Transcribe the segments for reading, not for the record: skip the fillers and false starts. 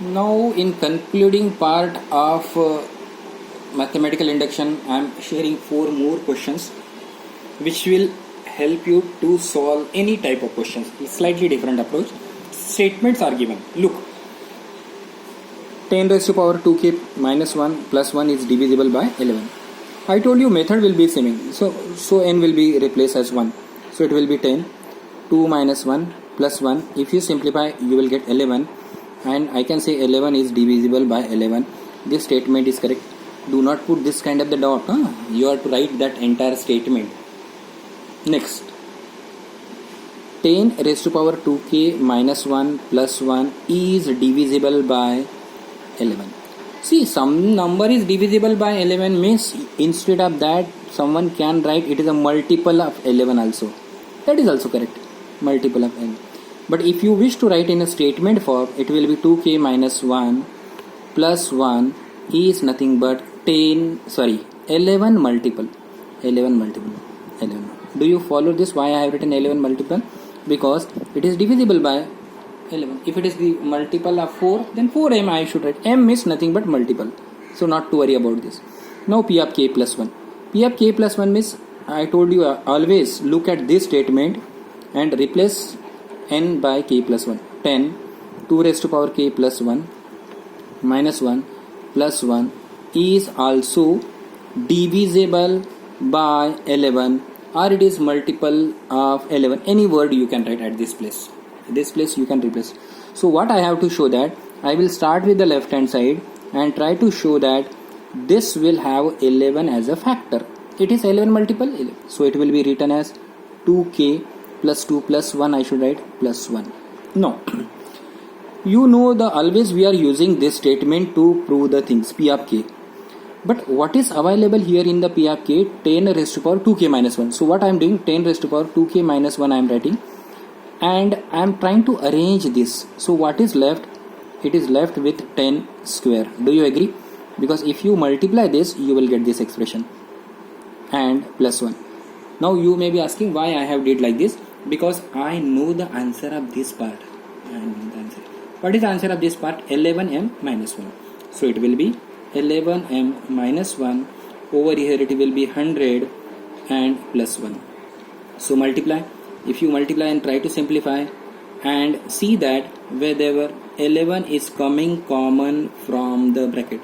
Now, in concluding part of mathematical induction, I am sharing 4 more questions which will help you to solve any type of questions. Slightly different approach. Statements are given. Look, 10 raised to power 2k minus 1 plus 1 is divisible by 11. I told you method will be same. So n will be replaced as 1. So it will be 10. 2 minus 1 plus 1. If you simplify, you will get 11. And I can say 11 is divisible by 11. This statement is correct. Do not put this kind of the dot. You have to write that entire statement. Next, 10 raised to power 2k minus 1 plus 1 is divisible by 11. See, some number is divisible by 11 means instead of that someone can write it is a multiple of 11 also. That is also correct. Multiple of n. But if you wish to write in a statement form, it will be 2k minus 1 plus 1 is nothing but 11 multiple. 11. Do you follow this? Why I have written 11 multiple? Because it is divisible by 11. If it is the multiple of 4, then 4m I should write. M is nothing but multiple. So not to worry about this. Now p of k plus 1. P of k plus 1 means I told you always look at this statement and replace n by k plus 1. 10, 2 raised to power k plus 1 minus 1 plus 1 is also divisible by 11 or it is multiple of 11. Any word you can write at this place. This place you can replace. So what I have to show that I will start with the left hand side and try to show that this will have 11 as a factor. It is 11 multiple 11. So it will be written as 2k plus 2 plus 1 I should write plus 1. No. You know the always we are using this statement to prove the things p of k. But what is available here in the p of k? 10 raised to power 2k minus 1. So what I am doing? 10 raised to power 2k minus 1 I am writing. And I am trying to arrange this. So what is left? It is left with 10 square. Do you agree? Because if you multiply this, you will get this expression. And plus 1. Now you may be asking why I have did like this. Because I know the answer of this part. I know the answer. What is the answer of this part? 11m minus 1. So it will be 11m minus 1. Over here it will be 100 and plus 1. So multiply. If you multiply and try to simplify and see that wherever 11 is coming common from the bracket.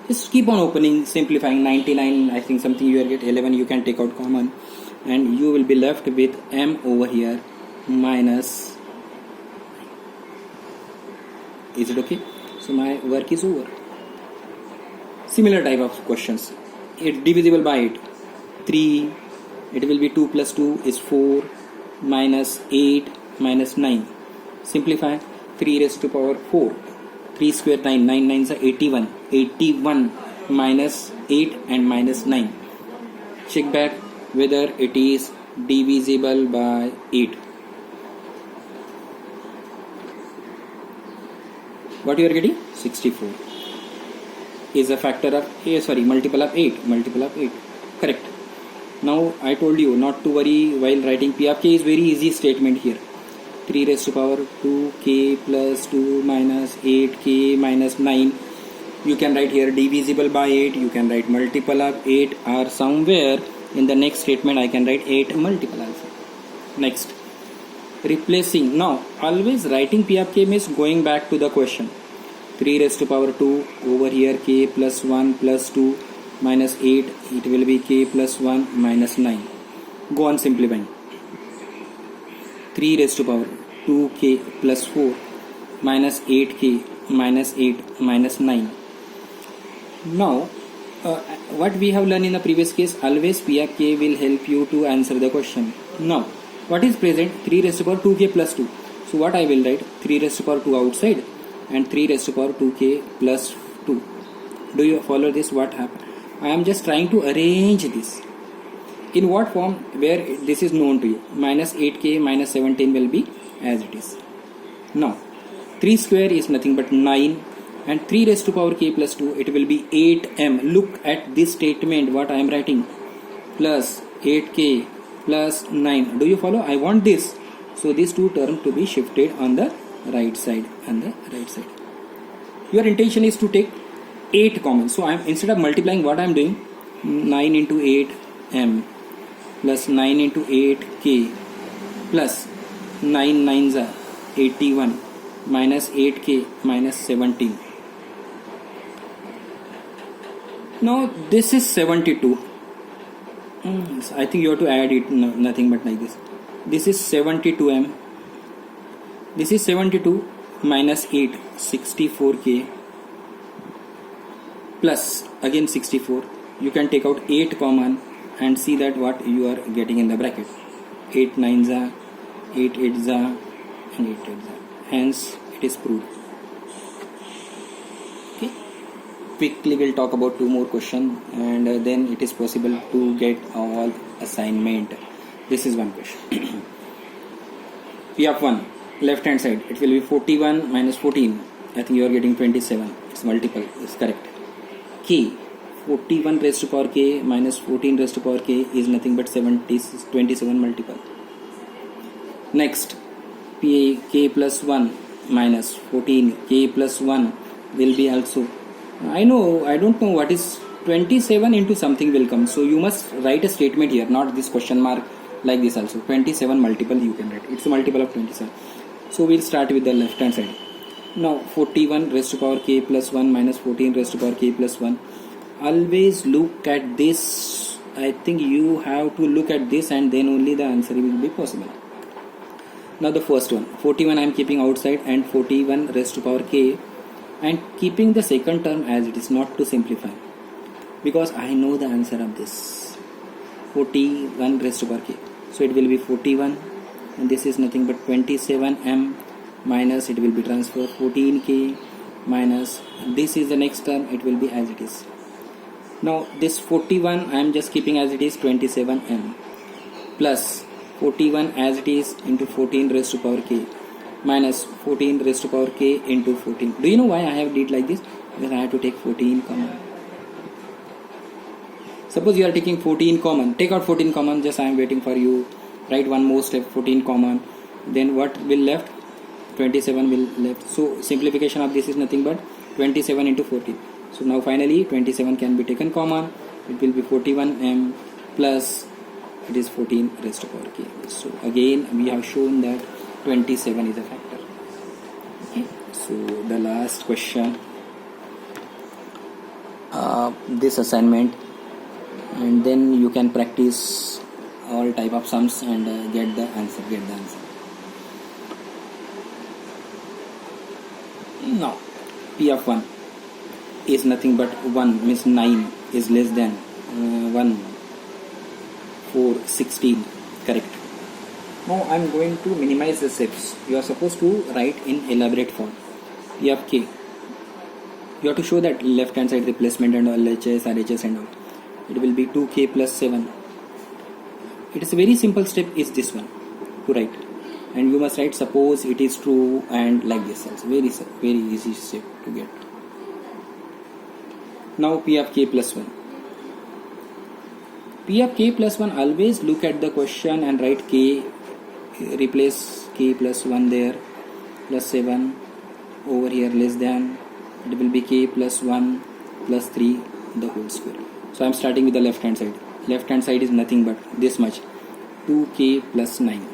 Just keep on opening, simplifying. 99 I think something you will get 11 you can take out common. And you will be left with m over here minus. Is it okay? So my work is over. Similar type of questions. It's divisible by 8. 3. It will be 2 plus 2 is 4 minus 8 minus 9. Simplify. 3 raised to power 4. 3 square 9. 9 9s are 81. 81 minus 8 and minus 9. Check back whether it is divisible by 8. What you are getting? 64 is a factor of multiple of 8. Multiple of 8. Correct. Now I told you not to worry while writing p of k is very easy statement here. 3 raised to power 2k plus 2 minus 8k minus 9. You can write here divisible by 8. You can write multiple of 8 or somewhere in the next statement I can write 8 multiple also. Next, replacing. Now always writing p of k means going back to the question. 3 raised to power 2 over here k plus 1 plus 2 minus 8 it will be k plus 1 minus 9. Go on simplifying. 3 raised to power 2k plus 4 minus 8k minus 8 minus 9. Now what we have learned in the previous case, always p of k will help you to answer the question. Now what is present? 3 raised to power 2k plus 2. So what I will write? 3 raised to power 2 outside and 3 raised to power 2k plus 2. Do you follow this? What happened? I am just trying to arrange this. In what form? Where this is known to you. Minus 8k minus 17 will be as it is. Now 3 square is nothing but 9 and 3 raised to power k plus 2 it will be 8m. Look at this statement what I am writing. Plus 8k plus 9. Do you follow? I want this. So these two terms to be shifted on the right side. Your intention is to take 8 common. So I'm instead of multiplying, what I'm doing, 9 into 8 m plus 9 into 8 k plus 9 nines are 81 minus 8k minus 17. Now this is 72. I think you have to add it, no, nothing but like this. This is 72m. This is 72 minus 8, 64k plus again 64. You can take out 8 common and see that what you are getting in the bracket. 8 nines are, 8 eights are, and 8 eights are. Hence it is proved. Okay. Quickly we'll talk about 2 more questions, and then it is possible to get all assignment. This is one question. P of 1, left hand side, it will be 41 minus 14. I think you are getting 27. It's multiple. It's correct. K, 41 raised to power k minus 14 raised to power k is nothing but 27 multiple. Next, P k plus 1 minus 14 k plus 1 will be also, I don't know what is 27 into something will come. So you must write a statement here, not this question mark, like this also. 27 multiple you can write. It's a multiple of 27. So we'll start with the left hand side. Now 41 raised to power k plus 1 minus 14 raised to power k plus 1. Always look at this. I think you have to look at this and then only the answer will be possible. Now the first one, 41 I am keeping outside and 41 raised to power k, and keeping the second term as it is, not to simplify, because I know the answer of this. 41 raised to power k. So it will be 41 and this is nothing but 27m minus, it will be transfer 14k minus, this is the next term, it will be as it is. Now this 41 I am just keeping as it is, 27m plus 41 as it is into 14 raised to power k minus 14 raised to power k into 14. Do you know why I have did like this? Because I have to take 14 common. Suppose you are taking 14 common, take out 14 common, just I am waiting for you. Write one more step, 14 common, then what will left? 27 will left. So simplification of this is nothing but 27 into 14. So now finally 27 can be taken common, it will be 41m plus it is 14 raised to power k. So again we have shown that 27 is a factor. Okay. So the last question, this assignment, and then you can practice all type of sums and get the answer. Now P of 1 is nothing but 1 means 9 is less than 1 4 16, correct. Now I am going to minimize the steps. You are supposed to write in elaborate form. P of k, you have to show that left hand side replacement and LHS, RHS and all. It will be 2k plus 7. It is a very simple step is this one to write, and you must write suppose it is true and like this also. Very easy step to get. Now P of k plus 1. P of k plus 1, always look at the question and write k, replace k plus 1 there, plus 7 over here less than, it will be k plus 1 plus 3 the whole square. So I am starting with the left hand side. Left hand side is nothing but this much, 2k plus 9.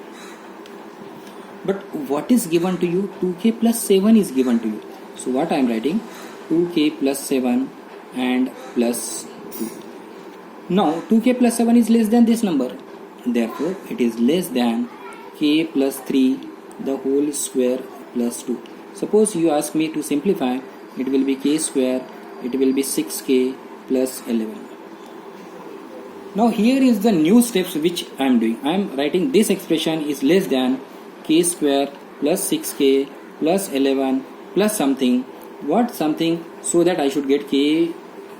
But what is given to you? 2k plus 7 is given to you. So what I am writing? 2k plus 7 and plus 2. Now 2k plus 7 is less than this number. Therefore it is less than k plus 3 the whole square plus 2. Suppose you ask me to simplify, it will be k square, it will be 6k plus 11. Now here is the new steps which I am doing. I am writing this expression is less than k square plus 6k plus 11 plus something. What something? So that I should get k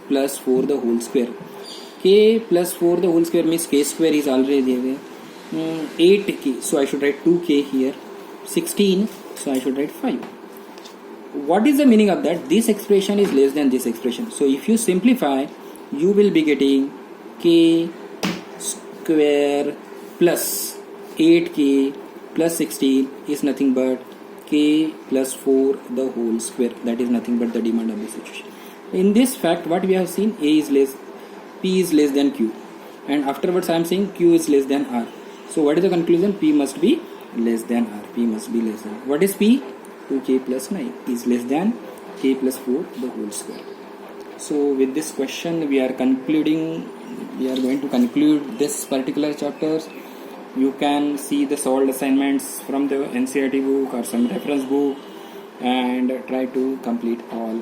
plus 4 the whole square. K plus 4 the whole square means k square is already there. 8k, so I should write 2k here. 16, so I should write 5. What is the meaning of that? This expression is less than this expression. So if you simplify, you will be getting k square plus 8k plus 16 is nothing but k plus 4 the whole square. That is nothing but the demand of this equation. In this fact, what we have seen, p is less than q, and afterwards I am saying q is less than r. So what is the conclusion? P must be less than r. P must be less than. What is p? 2k plus 9 is less than k plus 4 the whole square. So with this question we are going to conclude this particular chapter. You can see the solved assignments from the NCERT book or some reference book and try to complete all